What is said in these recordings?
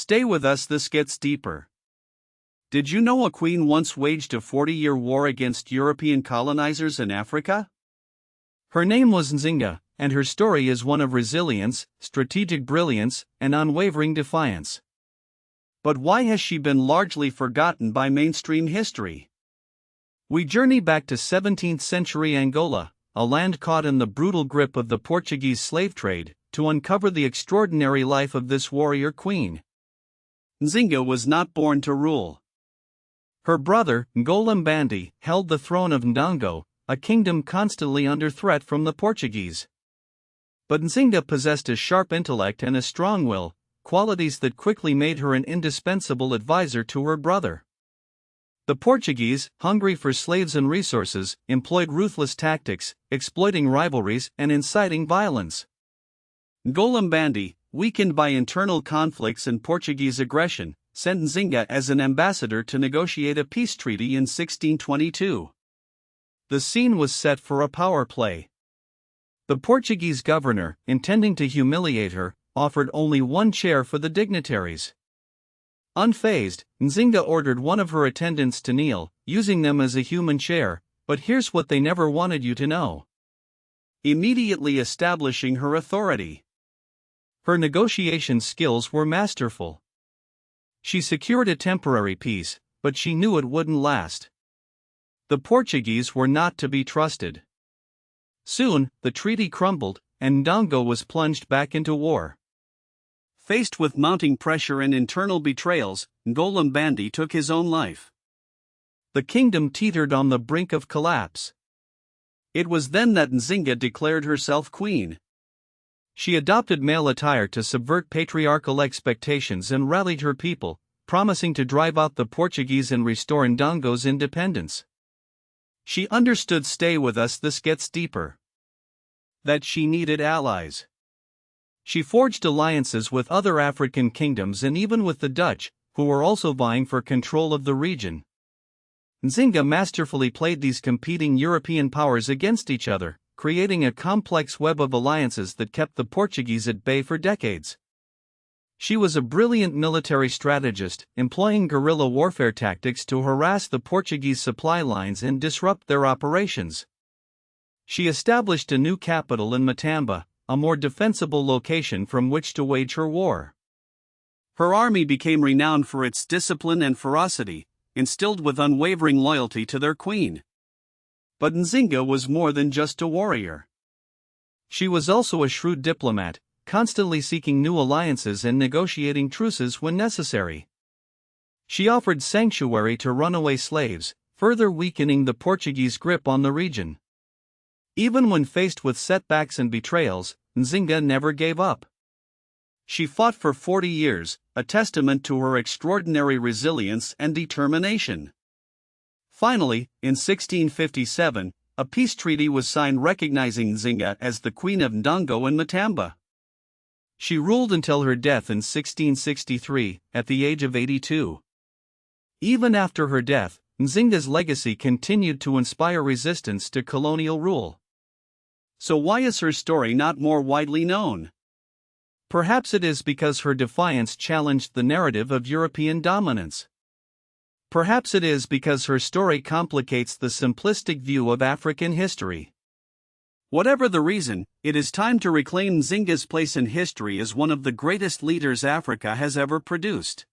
Stay with us, this gets deeper. Did you know a queen once waged a 40-year war against European colonizers in Africa? Her name was Nzinga, and her story is one of resilience, strategic brilliance, and unwavering defiance. But why has she been largely forgotten by mainstream history? We journey back to 17th century Angola, a land caught in the brutal grip of the Portuguese slave trade, to uncover the extraordinary life of this warrior queen. Nzinga was not born to rule. Her brother, Ngolambandi, held the throne of Ndongo, a kingdom constantly under threat from the Portuguese. But Nzinga possessed a sharp intellect and a strong will, qualities that quickly made her an indispensable advisor to her brother. The Portuguese, hungry for slaves and resources, employed ruthless tactics, exploiting rivalries and inciting violence. Ngolambandi, weakened by internal conflicts and Portuguese aggression, sent Nzinga as an ambassador to negotiate a peace treaty in 1622. The scene was set for a power play. The Portuguese governor, intending to humiliate her, offered only one chair for the dignitaries. Unfazed, Nzinga ordered one of her attendants to kneel, using them as a human chair, but here's what they never wanted you to know. Immediately establishing her authority. Her negotiation skills were masterful. She secured a temporary peace, but she knew it wouldn't last. The Portuguese were not to be trusted. Soon, the treaty crumbled, and Ndongo was plunged back into war. Faced with mounting pressure and internal betrayals, Ngolambandi took his own life. The kingdom teetered on the brink of collapse. It was then that Nzinga declared herself queen. She adopted male attire to subvert patriarchal expectations and rallied her people, promising to drive out the Portuguese and restore Ndongo's independence. She understood, stay with us, this gets deeper. That she needed allies. She forged alliances with other African kingdoms and even with the Dutch, who were also vying for control of the region. Nzinga masterfully played these competing European powers against each other, creating a complex web of alliances that kept the Portuguese at bay for decades. She was a brilliant military strategist, employing guerrilla warfare tactics to harass the Portuguese supply lines and disrupt their operations. She established a new capital in Matamba, a more defensible location from which to wage her war. Her army became renowned for its discipline and ferocity, instilled with unwavering loyalty to their queen. But Nzinga was more than just a warrior. She was also a shrewd diplomat, constantly seeking new alliances and negotiating truces when necessary. She offered sanctuary to runaway slaves, further weakening the Portuguese grip on the region. Even when faced with setbacks and betrayals, Nzinga never gave up. She fought for 40 years, a testament to her extraordinary resilience and determination. Finally, in 1657, a peace treaty was signed recognizing Nzinga as the Queen of Ndongo and Matamba. She ruled until her death in 1663, at the age of 82. Even after her death, Nzinga's legacy continued to inspire resistance to colonial rule. So why is her story not more widely known? Perhaps it is because her defiance challenged the narrative of European dominance. Perhaps it is because her story complicates the simplistic view of African history. Whatever the reason, it is time to reclaim Nzinga's place in history as one of the greatest leaders Africa has ever produced.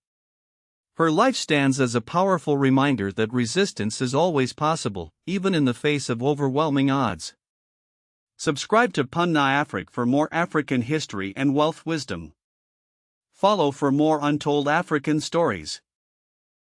Her life stands as a powerful reminder that resistance is always possible, even in the face of overwhelming odds. Subscribe to Punna Afrique for more African history and wealth wisdom. Follow for more untold African stories.